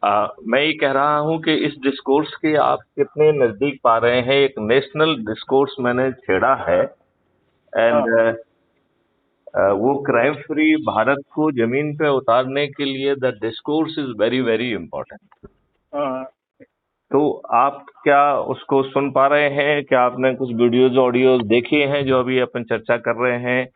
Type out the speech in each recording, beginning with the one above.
मैं ये कह रहा हूँ कि इस डिस्कोर्स के आप कितने नजदीक पा रहे हैं। एक नेशनल डिस्कोर्स मैंने छेड़ा है हाँ, एंड वो क्राइम फ्री भारत को जमीन पे उतारने के लिए the discourse is very very important. हाँ। तो आप क्या उसको सुन पा रहे हैं? क्या आपने कुछ वीडियोज ऑडियोज देखे हैं जो अभी अपन चर्चा कर रहे हैं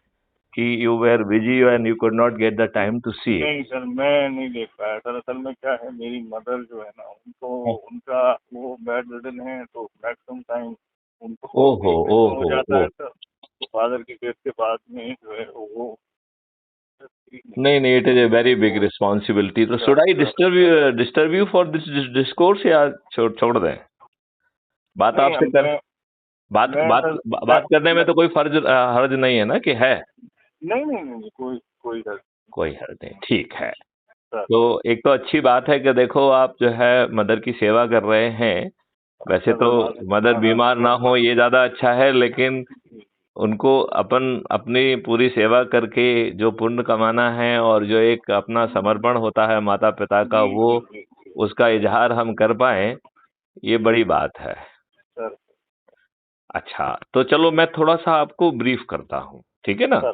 कि you were busy and you could not get the time to see नहीं सर, मैं नहीं देख पाया। दरअसल में क्या है, मेरी मदर जो है ना, उनको उनका वो बेड रिडन है, तो मैक्सिमम टाइम उनको ओहो ट्रीटमेंट में हो ओहो जाता ओ है सर। तो फादर की डेथ के बाद में जो है वो ठीक नहीं नहीं नहीं, it is a very big responsibility. तो sir. Should I sir disturb you for this discourse या छोड़ दें? बात नहीं, आपसे कर मैं बात मैं बात सर बात करने में तो कोई हर्ज नहीं है ना कि है? नहीं नहीं नहीं, कोई कोई दर्द कोई हर्ज नहीं, ठीक है। सर। तो एक तो अच्छी बात है कि देखो आप जो है मदर की सेवा कर रहे हैं। वैसे सर तो भगवान मदर हाँ हाँ बीमार ना हो ये ज्यादा अच्छा है, लेकिन उनको अपन अपनी पूरी सेवा करके जो पुण्य कमाना है और जो एक अपना समर्पण होता है माता पिता का, जी वो जी जी उसका इजहार हम कर पाए, ये जी बड़ी बात है। सर। अच्छा, तो चलो मैं थोड़ा सा आपको ब्रीफ करता हूँ, ठीक है ना? सर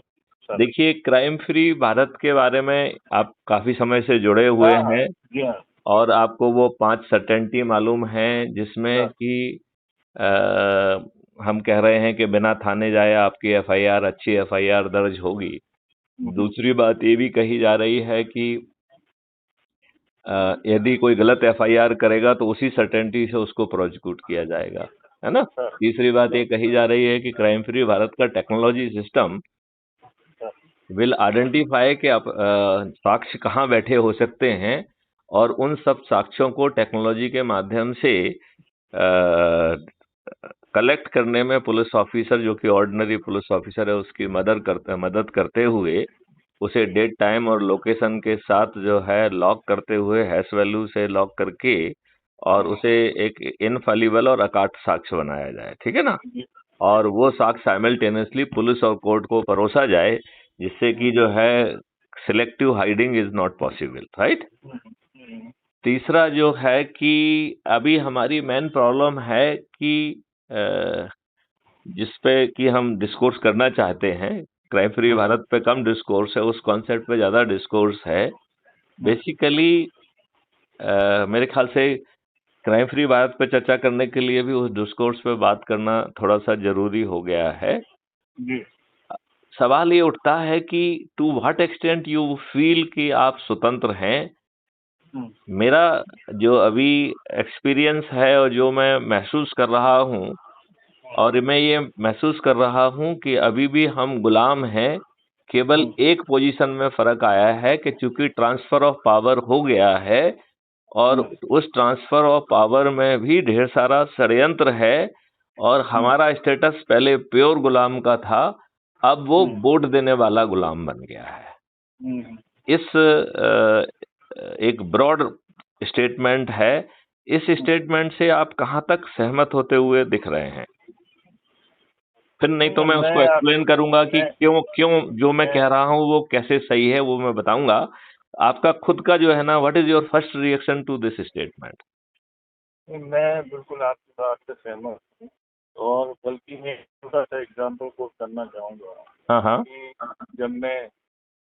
सर देखिए, क्राइम फ्री भारत के बारे में आप काफी समय से जुड़े हुए हाँ हाँ हैं जी हाँ और आपको वो 5 सर्टेनिटी मालूम है जिसमें सर। कि अ, हम कह रहे हैं कि बिना थाने जाए आपकी एफआईआर, अच्छी एफआईआर दर्ज होगी। हम्म, दूसरी बात ये भी कही जा रही है कि यदि कोई गलत एफआईआर करेगा तो उसी सर्टेनिटी से उसको प्रोसिक्यूट किया जाएगा, है ना? सर तीसरी बात सर ये कही जा रही है कि क्राइम फ्री भारत का technology system sir will identify कि आप साक्ष्य कहाँ बैठे हो सकते हैं और उन सब साक्ष्यों को टेक्नोलॉजी के माध्यम से कलेक्ट करने में पुलिस ऑफिसर, जो कि ऑर्डिनरी पुलिस ऑफिसर है, उसकी मदद करते हुए उसे डेट टाइम और लोकेशन के साथ जो है लॉक करते हुए हैश वैल्यू से लॉक करके और उसे एक इनफॉलिबल और अकाट साक्ष्य बनाया जाए, ठीक है ना? जी और वो साक्ष्य साइमल्टेनियसली पुलिस और कोर्ट को परोसा जाए, जिससे कि जो है selective hiding is not possible, right? तीसरा जो है कि अभी हमारी मेन प्रॉब्लम है कि अ, जिस पे कि हम डिस्कोर्स करना चाहते हैं, क्राइम फ्री भारत पे कम डिस्कोर्स है, उस कॉन्सेप्ट पे ज्यादा डिस्कोर्स है। बेसिकली मेरे ख्याल से क्राइम फ्री भारत पे चर्चा करने के लिए भी उस डिस्कोर्स पे बात करना थोड़ा सा जरूरी हो गया है। जी सवाल ये उठता है कि to what extent you feel कि आप स्वतंत्र हैं। मेरा जो अभी एक्सपीरियंस है और जो मैं महसूस कर रहा हूँ, और मैं ये महसूस कर रहा हूँ कि अभी भी हम गुलाम हैं। केवल एक पोजीशन में फर्क आया है कि चूंकि ट्रांसफर ऑफ पावर हो गया है और उस ट्रांसफर ऑफ पावर में भी ढेर सारा षड्यंत्र है और हमारा स्टेटस पहले प्योर गुलाम का था, अब वो वोट देने वाला गुलाम बन गया है। इस एक ब्रॉड स्टेटमेंट है। इस स्टेटमेंट से आप कहां तक सहमत होते हुए दिख रहे हैं? फिर नहीं तो मैं मैं उसको एक्सप्लेन करूंगा कि मैं क्यों क्यों जो मैं मैं कह रहा हूं वो कैसे सही है, वो मैं बताऊंगा। आपका खुद का जो है ना, what is your first reaction to this statement? मैं बिल्कुल आपकी बात से सहमत हूँ। और बल्कि मैं छोटा सा एग्जांपल को करना चाहूँगा हाँ हाँ। कि जब मैं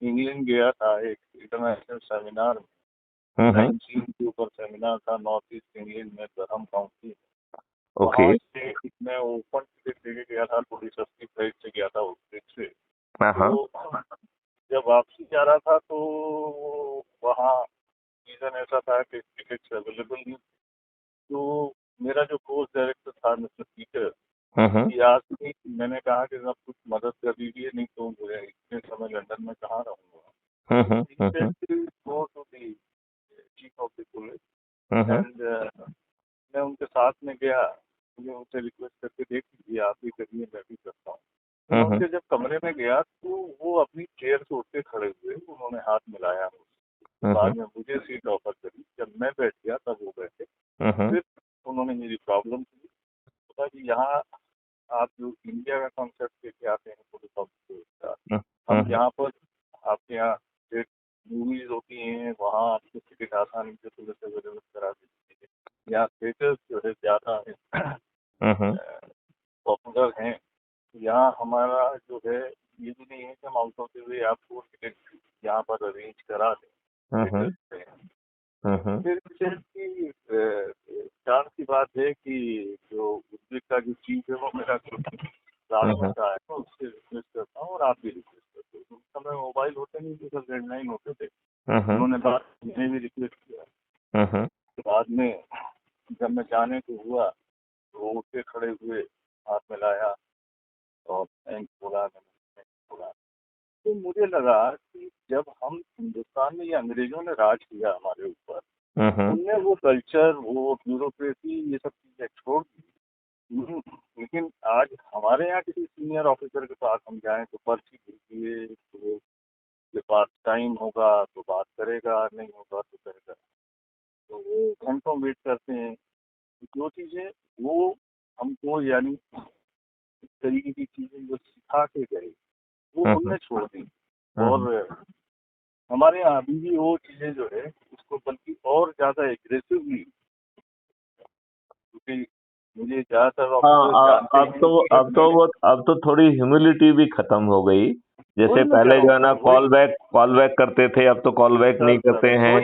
इंग्लैंड गया था एक इंटरनेशनल सेमिनार में, हम्म। क्राइम सीन के ऊपर सेमिनार था, नॉर्थ ईस्ट इंग्लैंड में, durham काउंटी। ओके। वहाँ से मैं ओपन टिकट लेके गया था, थोड़ी सस्ती फ्लाइट से गया था उस ट्रिप से। हाँ हाँ। तो जब वापसी जा रहा था तो वहाँ रीज़न ऐसा था कि टिकट्स अवेलेबल नहीं। तो मेरा जो कोर्स डायरेक्टर था, मिस्टर पीटर, हम्म कि आज भी मैंने कहा कि आप कुछ मदद कर दीजिए, नहीं तो मुझे इतने समय लंदन में कहाँ रहूँगा। He said, hmm "Go to the chief of the police hmm and मैं उनके साथ में गया। मुझे उनसे रिक्वेस्ट करके देख लीजिए, आप भी करिए, मैं भी करता हूँ। तो मैं हम्म उनके जब कमरे में गया तो वो अपनी चेयर से उठ के खड़े हुए, उन्होंने हाथ मिलाया मुझसे। हम्म बाद में मुझे सीट ऑफर करी, जब मैं बैठ गया तब वो बैठे। हम्म फिर उन्होंने मेरी प्रॉब्लम सुनी। बोला कि यहाँ आप जो इंडिया का कॉन्सेप्ट लेके आते हैं पुलिस ऑफिसर का, हम हम्म यहाँ पर आपके यहाँ स्टेट मूवीज होती हैं वहाँ आपको टिकट आसानी से तुरंत अवेलेबल करा देती है। यहाँ थिएटर्स जो है ज़्यादा पॉपुलर हैं। यहाँ हमारा जो है ये भी नहीं है कि हम आउट ऑफ द वे आपको टिकट यहाँ पर अरेंज करा दें थिएटर्स पे। फिर की चांस की बात है कि जो उद्योग का जो चीज है वो मेरा लाजमी का है, तो उससे रिक्वेस्ट करता हूँ और आप भी रिक्वेस्ट करते हो। उस समय मोबाइल होते नहीं थे, सब लैंडलाइन होते थे। उन्होंने बात मैंने भी रिक्वेस्ट किया। बाद में जब मैं जाने को हुआ तो उठ के खड़े हुए, हाथ मिलाया और थैंक बोला, तो मुझे लगा कि जब हम हिंदुस्तान में ये अंग्रेजों ने राज किया हमारे ऊपर, उनने वो कल्चर, वो ब्यूरोक्रेसी, ये सब चीजें छोड़ दी। लेकिन आज हमारे यहाँ किसी सीनियर ऑफिसर के पास हम जाएं तो पर्ची मिलती है, तो के पास टाइम होगा तो बात करेगा, नहीं होगा तो करेगा, तो वो घंटों वेट करते हैं। जो चीजें वो हमको यानी इस तरीके की चीजें जो सिखा के गए वो उनने छोड़ दी। और हमारे यहाँ अभी भी वो चीजें जो है उसको बल्कि और ज्यादा एग्रेसिवली, क्योंकि मुझे ज्यादातर अब तो थोड़ी ह्यूमिलिटी भी खत्म हो गई। जैसे पहले जो है ना कॉल बैक करते थे, अब तो कॉल बैक नहीं करते हैं।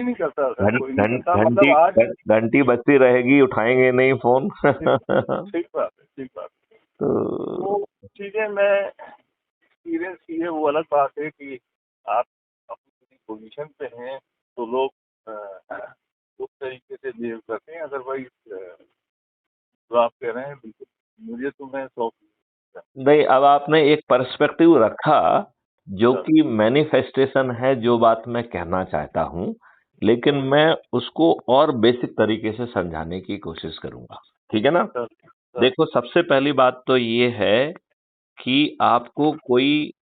घंटी बजती रहेगी, उठाएंगे नहीं फोन। ठीक बात है। तो चीजें मैं एक्सपीरियंस की है, वो अलग बात है कि आप अपनी पोजीशन पे हैं तो लोग उस तरीके से बिहेव करते हैं। अदरवाइज तो आप कह रहे हैं बिल्कुल, मुझे तो मैं 100 नहीं, अब आपने एक पर्सपेक्टिव रखा जो कि मैनिफेस्टेशन है, जो बात मैं कहना चाहता हूं, लेकिन मैं उसको और बेसिक तरीके से समझाने की कोशिश करूंगा। ठीक है ना? देखो, सबसे पहली बात तो ये है कि आपको कोई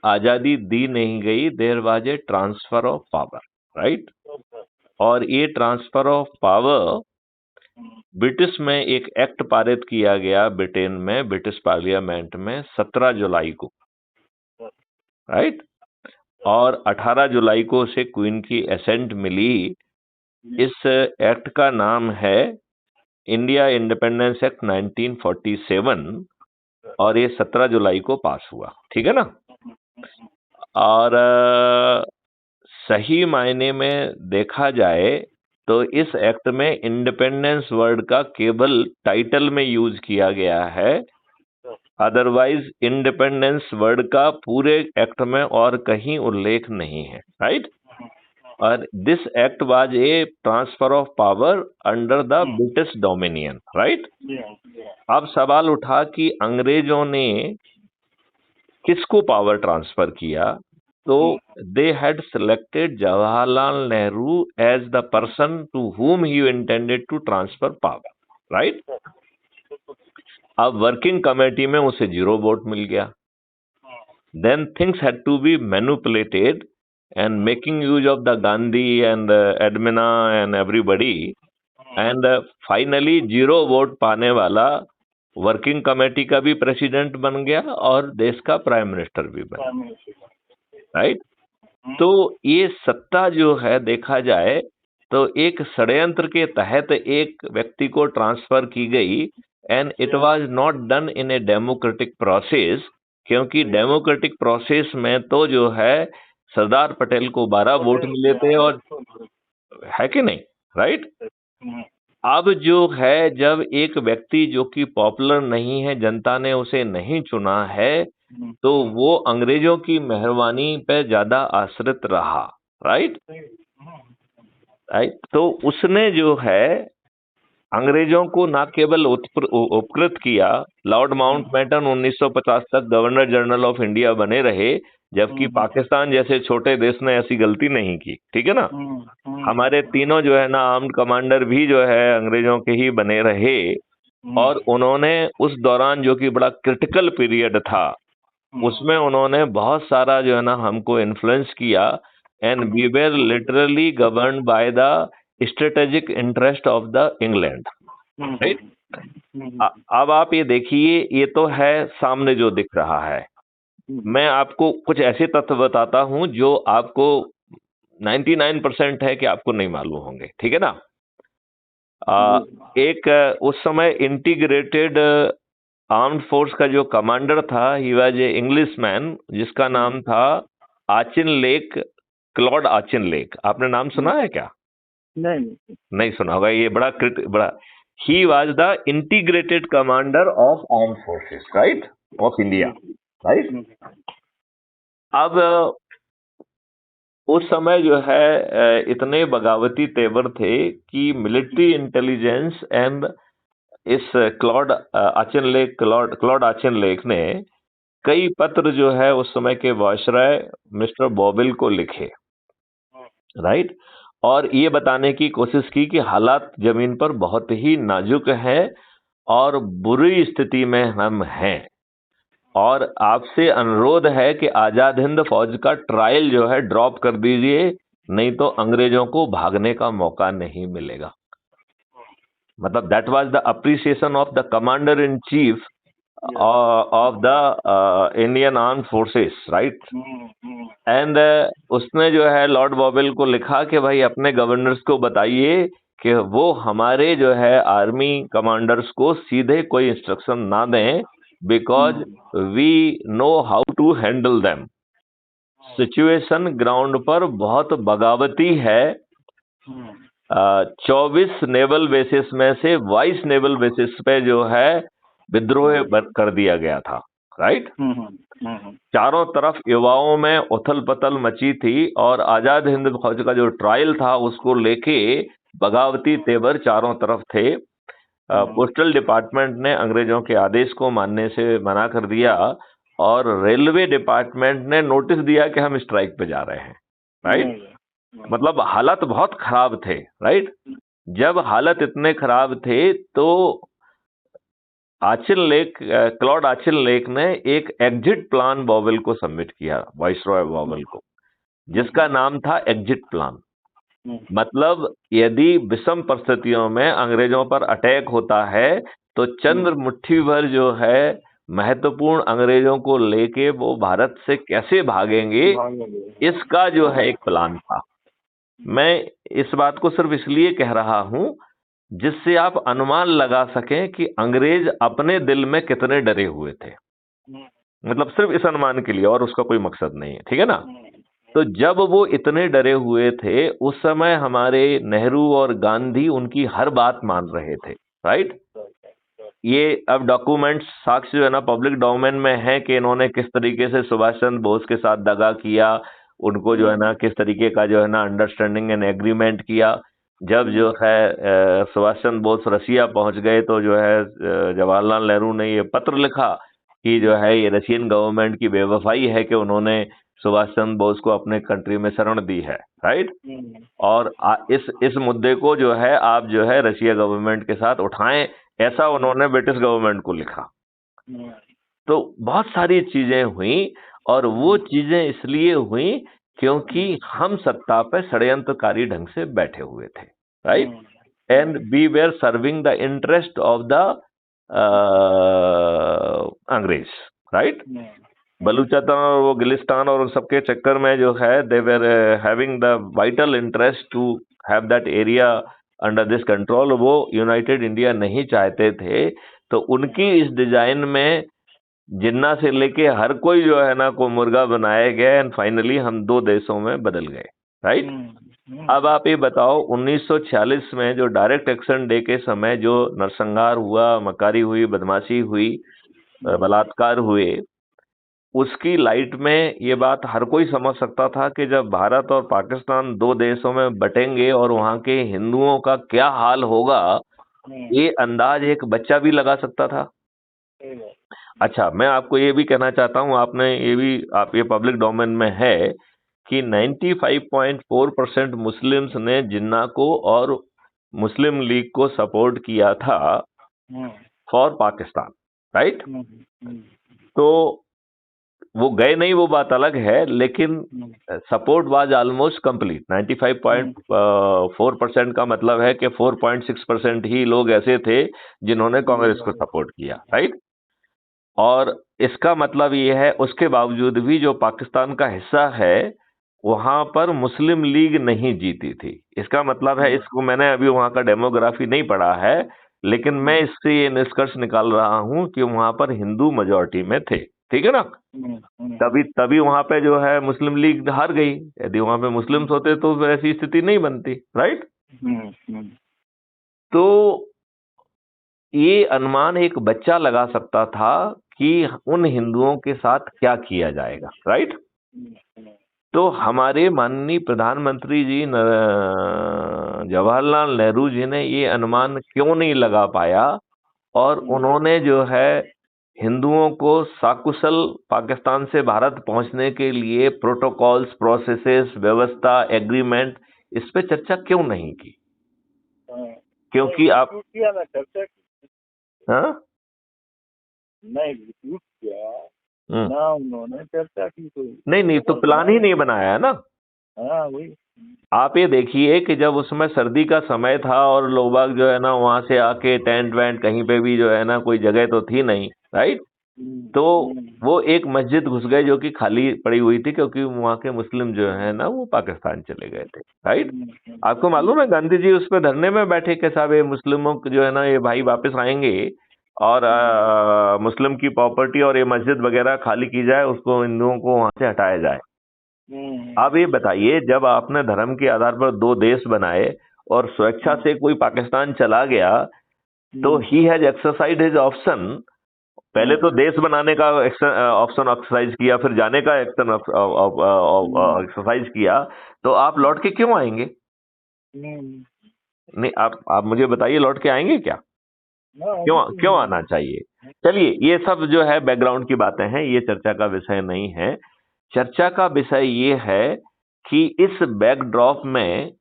आजादी दी नहीं गई। There was a transfer of power, right? और ये ट्रांसफर ऑफ पावर ब्रिटिश में एक एक्ट पारित किया गया ब्रिटेन में, ब्रिटिश पार्लियामेंट में 17 जुलाई को, राइट? और 18 जुलाई को उसे क्वीन की एसेंट मिली। इस एक्ट का नाम है इंडिया इंडिपेंडेंस एक्ट 1947 और ये 17 जुलाई को पास हुआ। ठीक है ना? और सही मायने में देखा जाए तो इस एक्ट में इंडिपेंडेंस वर्ड का केवल टाइटल में यूज किया गया है, अदरवाइज इंडिपेंडेंस वर्ड का पूरे एक्ट में और कहीं उल्लेख नहीं है, राइट? और this act was a transfer of power under the British dominion, right? अब सवाल उठा कि अंग्रेजों ने किसको पावर ट्रांसफर किया, तो they had selected Jawaharlal Nehru as the person to whom he intended to transfer power, right? अब वर्किंग कमेटी में उसे 0 वोट मिल गया। Then things had to be manipulated and making use of the Gandhi and Edwina and everybody, and finally 0 vote पाने वाला working committee का भी president बन गया और देश का प्राइम मिनिस्टर भी बन गया, राइट? तो ये सत्ता जो है देखा जाए तो एक षड्यंत्र के तहत एक व्यक्ति को ट्रांसफर की गई, and it was not done in a democratic process, क्योंकि डेमोक्रेटिक प्रोसेस में तो जो है सरदार पटेल को 12 वोट मिले थे, और है कि नहीं, राइट? अब जो है जब एक व्यक्ति जो कि पॉपुलर नहीं है, जनता ने उसे नहीं चुना है, तो वो अंग्रेजों की मेहरबानी पे ज्यादा आश्रित रहा, राइट? तो उसने जो है अंग्रेजों को न केवल उपकृत किया, लॉर्ड माउंटबेटन 1950 तक गवर्नर जनरल ऑफ इंडिया बने रहे, जबकि पाकिस्तान जैसे छोटे देश ने ऐसी गलती नहीं की। ठीक है ना? हमारे तीनों जो है ना आर्म्ड कमांडर भी जो है अंग्रेजों के ही बने रहे, और उन्होंने उस दौरान जो कि बड़ा क्रिटिकल पीरियड था, उसमें उन्होंने बहुत सारा जो है ना हमको इन्फ्लुएंस किया, and we were literally governed by the strategic interest of the England, right? अब आप ये देखिए, ये तो है सामने जो दिख रहा है। मैं आपको कुछ ऐसे तथ्य बताता हूं जो आपको 99% है कि आपको नहीं मालूम होंगे, ठीक है ना। एक उस समय इंटीग्रेटेड आर्म्ड फोर्स का जो कमांडर था, he was a English man, जिसका नाम था आचिन लेक, क्लॉड आचिन लेक। आपने नाम सुना है क्या? नहीं सुना होगा, ये बड़ा he was the integrated commander of armed forces, right, of India, right. अब उस समय जो है इतने बगावती तेवर थे कि मिलिट्री इंटेलिजेंस एंड इस क्लॉड आचिन लेक ने कई पत्र जो है उस समय के वायसराय मिस्टर बॉबिल को लिखे, राइट, और ये बताने की कोशिश की कि हालात जमीन पर बहुत ही नाजुक है और बुरी स्थिति में हम हैं, और आपसे अनुरोध है कि आजाद हिंद फौज का ट्रायल जो है ड्रॉप कर दीजिए, नहीं तो अंग्रेजों को भागने का मौका नहीं मिलेगा। मतलब that was the appreciation of the commander in chief of the Indian armed forces, right. And उसने जो है लॉर्ड बॉबिल को लिखा कि भाई अपने गवर्नर्स को बताइए कि वो हमारे जो है आर्मी कमांडर्स को सीधे कोई इंस्ट्रक्शन ना दें, because we know how to handle them. Situation ground पर बहुत बगावती है। 24 नेवल बेसिस में से 22 नेवल बेसिस पे जो है विद्रोह कर दिया गया था, राइट। चारों तरफ युवाओं में उथल पथल मची थी, और आजाद हिंद फौज का जो ट्रायल था उसको लेके बगावती तेवर चारों तरफ थे। पोस्टल डिपार्टमेंट ने अंग्रेजों के आदेश को मानने से मना कर दिया, और रेलवे डिपार्टमेंट ने नोटिस दिया कि हम स्ट्राइक पे जा रहे हैं, राइट। मतलब हालत बहुत खराब थे, राइट। जब हालत इतने खराब थे तो क्लॉड आचिन लेक ने एक एग्जिट प्लान बॉवेल को सबमिट किया, वाइसरॉय बॉवेल को, जिसका नाम था एग्जिट प्लान। मतलब यदि विषम परिस्थितियों में अंग्रेजों पर अटैक होता है तो चंद्र मुट्ठी भर जो है महत्वपूर्ण अंग्रेजों को लेके वो भारत से कैसे भागेंगे, इसका जो है एक प्लान था। मैं इस बात को सिर्फ इसलिए कह रहा हूं जिससे आप अनुमान लगा सकें कि अंग्रेज अपने दिल में कितने डरे हुए थे। मतलब सिर्फ इस अनुमान के लिए, और उसका कोई मकसद नहीं है, ठीक है ना। तो जब वो इतने डरे हुए थे उस समय हमारे नेहरू और गांधी उनकी हर बात मान रहे थे, राइट। ये अब डॉक्यूमेंट्स, साक्ष्य जो है ना पब्लिक डोमेन में है कि इन्होंने किस तरीके से सुभाष चंद्र बोस के साथ दगा किया, उनको जो है ना किस तरीके का जो है ना अंडरस्टैंडिंग एंड एग्रीमेंट किया। जब जो है सुभाष चंद्र बोस रसिया पहुंच गए तो जो है जवाहरलाल नेहरू ने ये पत्र लिखा कि जो है ये रशियन गवर्नमेंट की बेवफाई है कि उन्होंने सुभाष चंद्र बोस को अपने कंट्री में शरण दी है, राइट। और इस मुद्दे को जो है आप जो है रशिया गवर्नमेंट के साथ उठाएं, ऐसा उन्होंने ब्रिटिश गवर्नमेंट को लिखा। तो बहुत सारी चीजें हुई, और वो चीजें इसलिए हुई क्योंकि हम सत्ता पे षड्यंत्रकारी ढंग से बैठे हुए थे, right. And we were serving the interest of the अंग्रेज, राइट। बलूचिस्तान और वो गिलिस्तान और उन सबके चक्कर में जो है they were having the vital interest to have that area under this control. वो यूनाइटेड इंडिया नहीं चाहते थे, तो उनकी इस डिजाइन में जिन्ना से लेके हर कोई जो है ना को मुर्गा बनाया गया, एंड फाइनली हम दो देशों में बदल गए, राइट। अब आप ये बताओ 1946 में जो डायरेक्ट एक्शन डे के समय जो नरसंहार हुआ, मकारी हुई, बदमाशी हुई, बलात्कार हुए, उसकी लाइट में ये बात हर कोई समझ सकता था कि जब भारत और पाकिस्तान दो देशों में बटेंगे और वहां के हिंदुओं का क्या हाल होगा, ये अंदाज एक बच्चा भी लगा सकता था। अच्छा, मैं आपको ये भी कहना चाहता हूँ, आप ये पब्लिक डोमेन में है कि 95.4% मुस्लिम्स ने जिन्ना को और मुस्लिम लीग को सपोर्ट किया था फॉर पाकिस्तान, राइट। तो वो गए नहीं, वो बात अलग है, लेकिन सपोर्ट वाज ऑलमोस्ट कंप्लीट। 95.4% का मतलब है कि 4.6% ही लोग ऐसे थे जिन्होंने कांग्रेस को सपोर्ट किया, राइट। और इसका मतलब ये है उसके बावजूद भी जो पाकिस्तान का हिस्सा है वहां पर मुस्लिम लीग नहीं जीती थी। इसका मतलब है, इसको मैंने अभी वहां का डेमोग्राफी नहीं पढ़ा है, लेकिन मैं इससे ये निष्कर्ष निकाल रहा हूं कि वहां पर हिंदू मेजॉरिटी में थे। ठीक है ना? तभी तभी वहां पे जो है मुस्लिम लीग हार गई। यदि वहां पे मुस्लिम्स होते तो ऐसी स्थिति नहीं बनती। राइट? तो ये अनुमान एक बच्चा लगा सकता था कि उन हिंदुओं के साथ क्या किया जाएगा। राइट? तो हमारे माननीय प्रधानमंत्री जी जवाहरलाल नेहरू जी ने ये अनुमान क्यों नहीं लगा पाया, और उन्होंने जो है हिंदुओं को सकुशल पाकिस्तान से भारत पहुंचने के लिए प्रोटोकॉल्स, प्रोसेसेस, व्यवस्था, एग्रीमेंट, इस पे चर्चा क्यों नहीं की? क्योंकि आप किया ना चर्चा हाँ नहीं किया ना, उन्होंने चर्चा की तो नहीं तो प्लान ही नहीं बनाया है ना। हाँ वही। आप ये देखिए कि जब उसमें सर्दी का समय था और लोग बाग जो है ना वहां से आके टेंट वेंट, कहीं पे भी जो है ना कोई जगह तो थी नहीं। राइट? तो वो एक मस्जिद घुस गए जो कि खाली पड़ी हुई थी, क्योंकि वहां के मुस्लिम जो है ना वो पाकिस्तान चले गए थे। राइट? आपको मालूम है गांधी जी उस पर धरने में बैठे कि साहब ये मुस्लिमों को जो है ना ये भाई वापस आएंगे और मुस्लिम की प्रॉपर्टी और ये मस्जिद वगैरह खाली की जाए, उसको हिंदुओं को वहां से हटाया जाए। अब ये बताइए, जब आपने धर्म के आधार पर दो देश बनाए और स्वेच्छा से कोई पाकिस्तान चला गया, तो he has exercise his option. पहले तो देश बनाने का ऑप्शन एक्सरसाइज किया, फिर जाने का एक्सरसाइज किया, तो आप लौट के क्यों आएंगे? नहीं, आप मुझे बताइए, लौट के आएंगे क्या? क्यों आना चाहिए? चलिए, ये सब जो है बैकग्राउंड की बातें हैं, ये चर्चा का विषय नहीं है। चर्चा का विषय ये है कि इस बैकड्रॉप में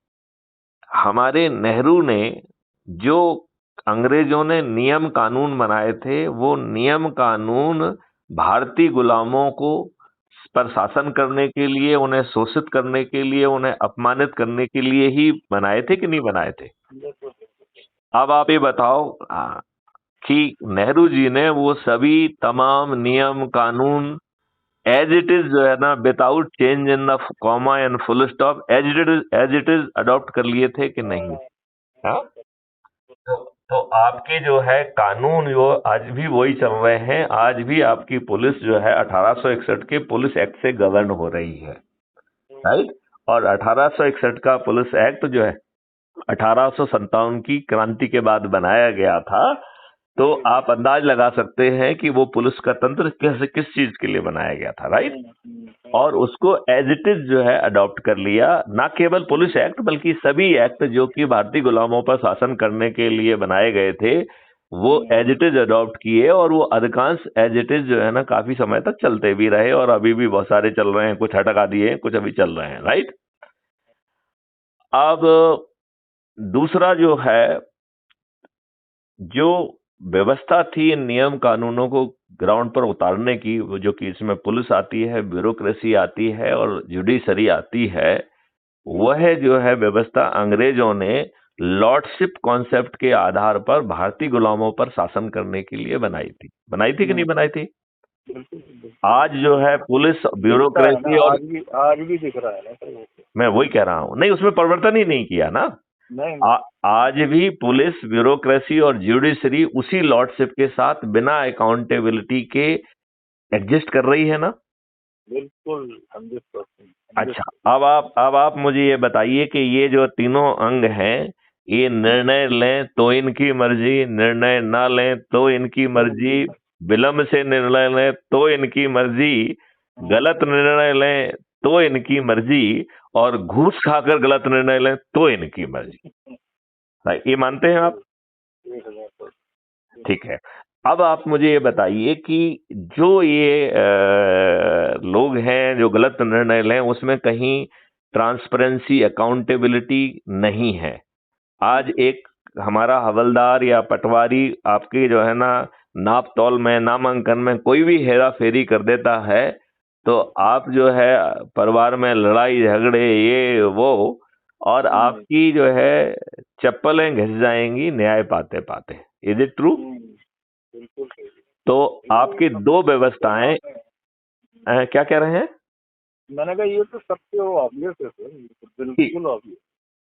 हमारे नेहरू ने जो अंग्रेजों ने नियम कानून बनाए थे, वो नियम कानून भारतीय गुलामों को पर शासन करने के लिए, उन्हें शोषित करने के लिए, उन्हें अपमानित करने के लिए ही बनाए थे कि नहीं बनाए थे? अब आप ये बताओ कि नेहरू जी ने वो सभी तमाम नियम कानून एज इट इज जो है ना, without change in the comma and full stop, as it is adopt कर लिए थे कि नहीं? हाँ? तो आपके जो है कानून जो आज भी वही चल रहे हैं। आज भी आपकी पुलिस जो है 1861 के पुलिस एक्ट से गवर्न हो रही है। राइट? और 1861 का पुलिस एक्ट जो है 1857 की क्रांति के बाद बनाया गया था। तो आप अंदाज लगा सकते हैं कि वो पुलिस का तंत्र किस चीज के लिए बनाया गया था। राइट? और उसको एज इट इज जो है अडॉप्ट कर लिया। ना केवल पुलिस एक्ट बल्कि सभी एक्ट जो कि भारतीय गुलामों पर शासन करने के लिए बनाए गए थे, वो एज इट इज अडॉप्ट किए, और वो अधिकांश एज इट इज जो है ना काफी समय तक चलते भी रहे, और अभी भी बहुत सारे चल रहे हैं। कुछ हटका दिए, कुछ अभी चल रहे हैं। राइट? अब दूसरा जो है, जो व्यवस्था थी इन नियम कानूनों को ग्राउंड पर उतारने की, वो जो कि इसमें पुलिस आती है, ब्यूरोक्रेसी आती है और जुडिशरी आती है, वह जो है व्यवस्था अंग्रेजों ने लॉर्डशिप कॉन्सेप्ट के आधार पर भारतीय गुलामों पर शासन करने के लिए बनाई थी कि नहीं बनाई थी? आज जो है पुलिस, ब्यूरोक्रेसी, और आज भी दिख रहा है ना। मैं वही कह रहा हूं, नहीं उसमें परिवर्तन ही नहीं किया ना। आज भी पुलिस, ब्यूरोक्रेसी और जुडिशरी उसी लॉर्डशिप के साथ बिना अकाउंटेबिलिटी के एग्जिस्ट कर रही है ना। बिल्कुल 100%। अच्छा, अब आप मुझे ये बताइए कि ये जो तीनों अंग हैं, ये निर्णय लें तो इनकी मर्जी, निर्णय ना लें तो इनकी मर्जी, विलंब से निर्णय लें तो इनकी मर्जी, गलत निर्णय लें तो इनकी मर्जी, और घूस खाकर गलत निर्णय लें तो इनकी मर्जी। ये मानते हैं आप? ठीक है। अब आप मुझे ये बताइए कि जो ये लोग हैं जो गलत निर्णय लें, उसमें कहीं ट्रांसपेरेंसी, अकाउंटेबिलिटी नहीं है। आज एक हमारा हवलदार या पटवारी आपके जो है ना नाप तौल में, नामांकन में कोई भी हेरा फेरी कर देता है, तो आप जो है परिवार में लड़ाई झगड़े ये वो, और आपकी जो है चप्पलें घिस जाएंगी न्याय पाते पाते। Is it true? तो आपकी दो व्यवस्थाएं, क्या कह रहे हैं? मैंने कहा ये तो सबसे ऑब्वियस है सर, ये तो बिल्कुल ऑब्वियस।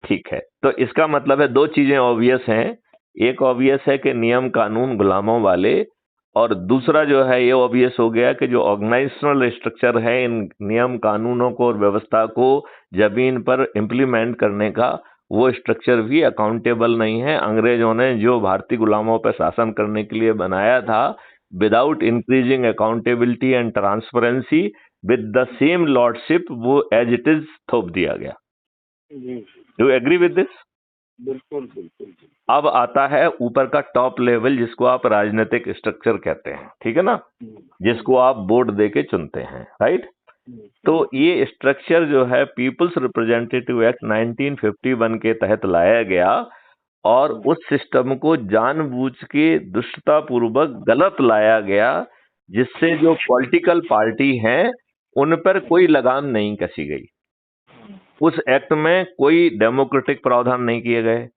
ठीक है, तो इसका मतलब है दो चीजें ऑब्वियस हैं। एक ऑब्वियस है कि नियम कानून गुलामों वाले, और दूसरा जो है ये ऑब्वियस हो गया कि जो ऑर्गेनाइजेशनल स्ट्रक्चर है इन नियम कानूनों को और व्यवस्था को जमीन पर इम्प्लीमेंट करने का, वो स्ट्रक्चर भी अकाउंटेबल नहीं है। अंग्रेजों ने जो भारतीय गुलामों पर शासन करने के लिए बनाया था, without increasing accountability and transparency with the same lordship, वो एज इट इज थोप दिया गया। Do you agree with this? बिल्कुल बिल्कुल। अब आता है ऊपर का टॉप लेवल, जिसको आप राजनीतिक स्ट्रक्चर कहते हैं, ठीक है ना, जिसको आप वोट दे के चुनते हैं, राइट। तो ये स्ट्रक्चर जो है पीपल्स रिप्रेजेंटेटिव एक्ट 1951 के तहत लाया गया, और उस सिस्टम को जानबूझ के दुष्टतापूर्वक गलत लाया गया, जिससे जो पॉलिटिकल पार्टी हैं उन पर कोई लगाम नहीं कसी गई। उस एक्ट में कोई डेमोक्रेटिक प्रावधान नहीं किए गए।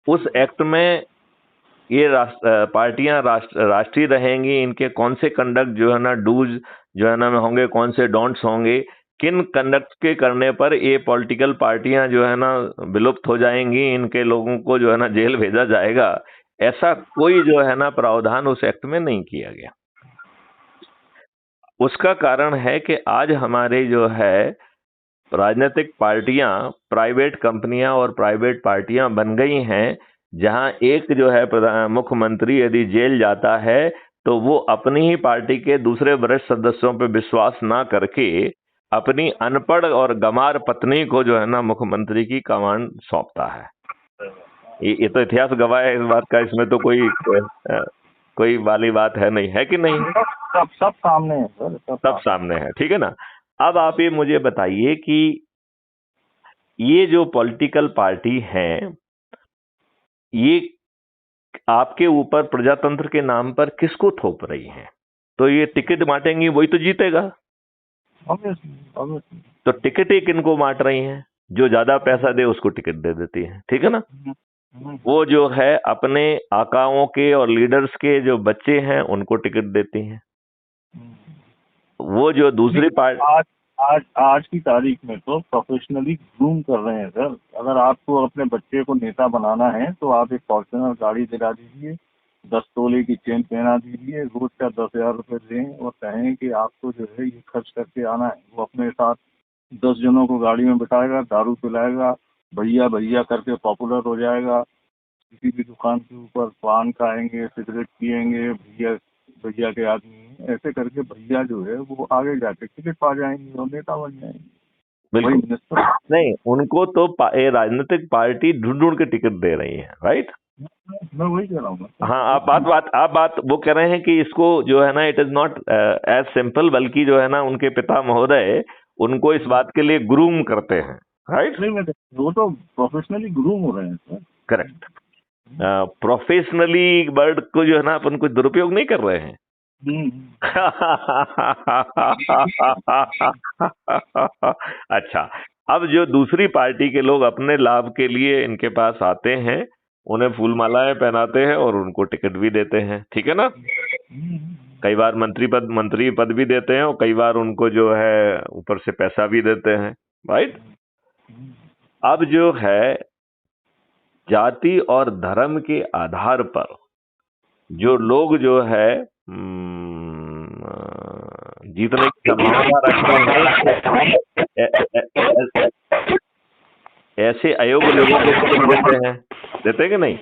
उस एक्ट में ये पार्टियां राष्ट्रीय रहेंगी, इनके कौन से कंडक्ट जो है ना डूज जो है ना होंगे, कौन से डोंट्स होंगे, किन कंडक्ट के करने पर ये पॉलिटिकल पार्टियां जो है ना विलुप्त हो जाएंगी, इनके लोगों को जो है ना जेल भेजा जाएगा, ऐसा कोई जो है ना प्रावधान उस एक्ट में नहीं किया गया। उसका कारण है कि आज हमारे जो है राजनीतिक पार्टियां प्राइवेट कंपनियां और प्राइवेट पार्टियां बन गई हैं, जहां एक जो है मुख्यमंत्री यदि जेल जाता है तो वो अपनी ही पार्टी के दूसरे वरिष्ठ सदस्यों पर विश्वास ना करके अपनी अनपढ़ और गमार पत्नी को जो है ना मुख्यमंत्री की कमान सौंपता है। ये तो इतिहास गवाह है इस बात का, इसमें तो कोई वाली बात है नहीं, है कि नहीं? सब सामने है सर, सब सामने है, ठीक है ना। अब आप ये मुझे बताइए कि ये जो पॉलिटिकल पार्टी हैं, ये आपके ऊपर प्रजातंत्र के नाम पर किसको थोप रही हैं? तो ये टिकट बांटेंगी, वही तो जीतेगा। तो टिकट ही किनको बांट रही हैं? जो ज्यादा पैसा दे उसको टिकट दे देती है, ठीक है ना। वो जो है अपने आकाओं के और लीडर्स के जो बच्चे हैं उनको टिकट देती हैं। वो जो दूसरी पार्टी आज की तारीख में तो प्रोफेशनली ग्रूम कर रहे हैं सर। अगर आपको अपने बच्चे को नेता बनाना है तो आप एक फॉर्च्यूनर गाड़ी दिला दीजिए, 10 तोले की चेन पहना दीजिए, रोज का 10,000 रुपए दें और कहें कि आपको जो है ये खर्च करके आना है। वो अपने साथ 10 जनों को गाड़ी में बिठाएगा, दारू पिलाएगा, भैया भैया करके पॉपुलर हो जाएगा। किसी भी दुकान के ऊपर पान खाएंगे, सिगरेट पियेंगे, भैया भैया के आदमी, ऐसे करके भैया जो है वो आगे जाके टिकट पा जाएंगे और नेता बन जाएंगे। बिल्कुल नहीं, उनको तो राजनीतिक पार्टी ढूंढ ढूंढ के टिकट दे रही है, राइट। मैं वही कह रहा हूँ। हाँ, आप बात वो कह रहे हैं कि इसको जो है ना it is not as simple, बल्कि जो है ना उनके पिता महोदय उनको इस बात के लिए ग्रूम करते हैं, राइट। वो तो प्रोफेशनली ग्रूम हो रहे हैं सर। करेक्ट। प्रोफेशनली वर्ड को जो है ना अपन कोई दुरुपयोग नहीं कर रहे हैं। अच्छा, अब जो दूसरी पार्टी के लोग अपने लाभ के लिए इनके पास आते हैं, उन्हें फूल मालाएं पहनाते हैं और उनको टिकट भी देते हैं, ठीक है ना। कई बार मंत्री पद भी देते हैं और कई बार उनको जो है ऊपर से पैसा भी देते हैं, राइट। अब जो है जाति और धर्म के आधार पर जो लोग जो है जीतने की संभावना रखते हैं, ऐसे अयोग्य लोगों को टिकट देते हैं कि नहीं?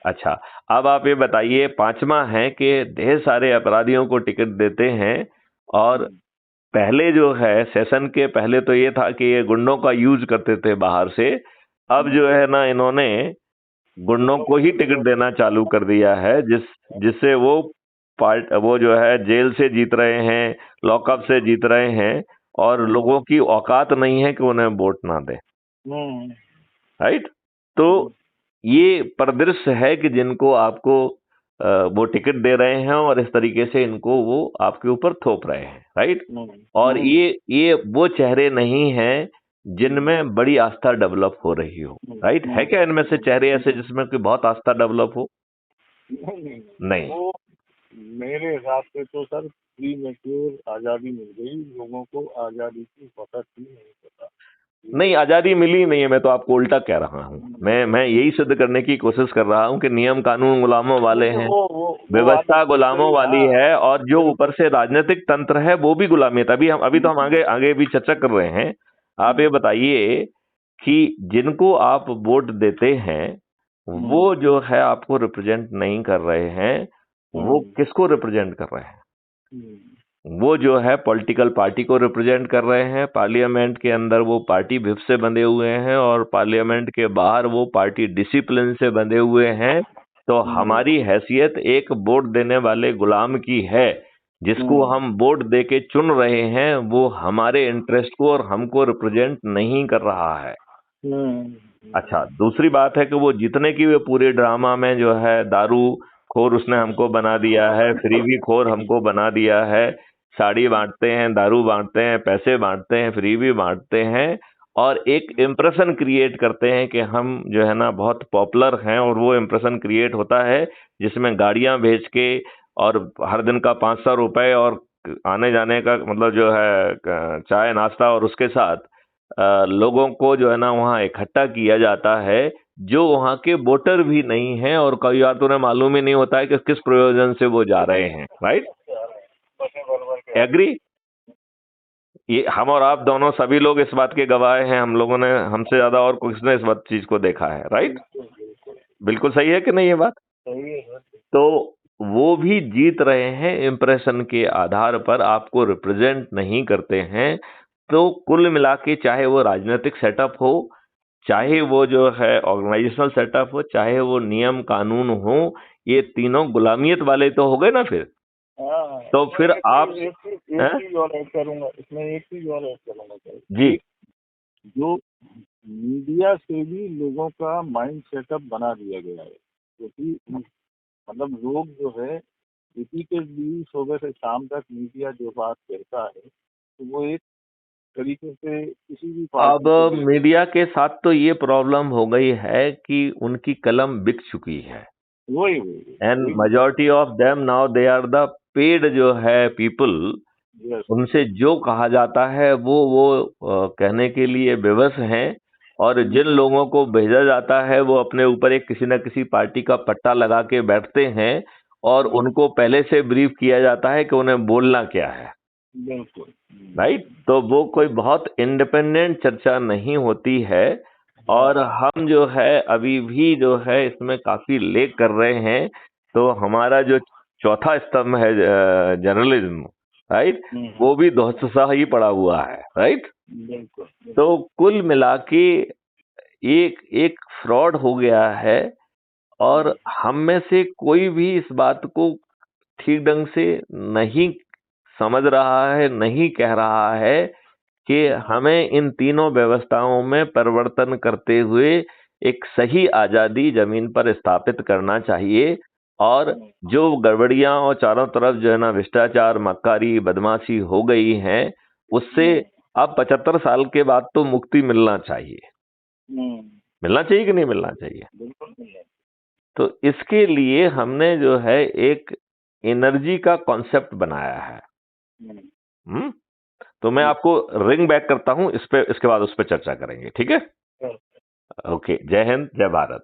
अच्छा, अब आप ये बताइए, पांचवा है कि ढेर सारे अपराधियों को टिकट देते हैं, और पहले जो है सेशन के पहले तो ये था कि ये गुंडों का यूज करते थे बाहर से। अब जो है ना इन्होंने गुंडों को ही टिकट देना चालू कर दिया है, जिससे वो जो है जेल से जीत रहे हैं, लॉकअप से जीत रहे हैं, और लोगों की औकात नहीं है कि उन्हें वोट ना दे, राइट। तो ये परिदृश्य है कि जिनको आपको वो टिकट दे रहे हैं और इस तरीके से इनको वो आपके ऊपर थोप रहे हैं, राइट। और ये वो चेहरे नहीं हैं जिनमें बड़ी आस्था डेवलप हो रही हो, राइट। है क्या इनमें से चेहरे ऐसे जिसमें कि बहुत आस्था डेवलप हो? नहीं। मेरे हिसाब से तो सर प्री मैच्योर आज़ादी मिल गई लोगों को, आज़ादी की वक़्त ही नहीं पता। नहीं, आजादी मिली नहीं है, मैं तो आपको उल्टा कह रहा हूँ। मैं यही सिद्ध करने की कोशिश कर रहा हूँ कि नियम कानून गुलामों वाले हैं, व्यवस्था गुलामों वाली है, और जो ऊपर से राजनीतिक तंत्र है वो भी गुलामी है। अभी तो हम आगे आगे भी चर्चा कर रहे हैं। आप ये बताइए कि जिनको आप वोट देते हैं वो जो है आपको रिप्रेजेंट नहीं कर रहे हैं, वो किसको रिप्रेजेंट कर रहे हैं? वो जो है पॉलिटिकल पार्टी को रिप्रेजेंट कर रहे हैं। पार्लियामेंट के अंदर वो पार्टी व्हिप से बंधे हुए हैं और पार्लियामेंट के बाहर वो पार्टी डिसिप्लिन से बंधे हुए हैं। तो हमारी हैसियत एक वोट देने वाले गुलाम की है, जिसको हम वोट दे के चुन रहे हैं, वो हमारे इंटरेस्ट को और हमको रिप्रेजेंट नहीं कर रहा है। अच्छा, दूसरी बात है कि वो जितने की वे पूरे ड्रामा में जो है दारू खोर उसने हमको बना दिया है, फ्रीबी खोर हमको बना दिया है। साड़ी बांटते हैं, दारू बांटते हैं, पैसे बांटते हैं, फ्रीबी बांटते हैं, और एक इम्प्रेशन क्रिएट करते हैं कि हम जो है ना बहुत पॉपुलर हैं। और वो इम्प्रेशन क्रिएट होता है जिसमें गाड़ियां भेज के और हर दिन का 500 रुपए और आने जाने का मतलब जो है चाय नाश्ता, और उसके साथ लोगों को जो है ना वहाँ इकट्ठा किया जाता है जो वहाँ के वोटर भी नहीं हैं, और कई बार तो उन्हें मालूम ही नहीं होता है कि किस प्रयोजन से वो जा रहे हैं। राइट? एग्री? ये हम और आप दोनों सभी लोग इस बात के गवाह हैं। हम लोगों ने, हमसे ज्यादा और किसने इस बात चीज को देखा है। राइट? बिल्कुल सही है कि नहीं ये बात? तो वो भी जीत रहे हैं इम्प्रेशन के आधार पर, आपको रिप्रेजेंट नहीं करते हैं। तो कुल मिला के चाहे वो राजनीतिक सेटअप हो, चाहे वो जो है ऑर्गेनाइजेशनल सेटअप हो, चाहे वो नियम कानून हो, ये तीनों गुलामियत वाले तो हो गए ना फिर। तो फिर आप एक चीज और ऐड करूंगा इसमें, एक चीज और ऐड करूंगा सर जी, जो मीडिया से भी लोगों का माइंड सेटअप बना दिया गया है, क्योंकि मतलब लोग जो है किसी के भी सुबह से शाम तक मीडिया जो बात कहता है तो वो एक तरीके से किसी भी अब मीडिया के साथ तो ये प्रॉब्लम हो गई है कि उनकी कलम बिक चुकी है। वही and majority of them now they are the paid जो है पीपल। उनसे जो कहा जाता है वो कहने के लिए विवश हैं, और जिन लोगों को भेजा जाता है वो अपने ऊपर एक किसी न किसी पार्टी का पट्टा लगा के बैठते हैं, और उनको पहले से ब्रीफ किया जाता है कि उन्हें बोलना क्या है। राइट? तो वो कोई बहुत इंडिपेंडेंट चर्चा नहीं होती है, और हम जो है अभी भी जो है इसमें काफी लेग कर रहे हैं। तो हमारा जो चौथा स्तंभ है जर्नलिज्म, राइट, वो भी ध्वस्त ही पड़ा हुआ है। राइट? तो कुल मिला के एक फ्रॉड हो गया है, और हम में से कोई भी इस बात को ठीक ढंग से नहीं समझ रहा है, नहीं कह रहा है कि हमें इन तीनों व्यवस्थाओं में परिवर्तन करते हुए एक सही आजादी जमीन पर स्थापित करना चाहिए। और जो गड़बड़ियां और चारों तरफ जो है ना भ्रष्टाचार, मक्कारी, बदमाशी हो गई हैं, उससे अब 75 साल के बाद तो मुक्ति मिलना चाहिए। मिलना चाहिए कि नहीं मिलना चाहिए? तो इसके लिए हमने जो है एक एनर्जी का कॉन्सेप्ट बनाया है। तो मैं आपको रिंग बैक करता हूं इस पे, इसके बाद उस पर चर्चा करेंगे। ठीक है? ओके, जय हिंद, जय भारत।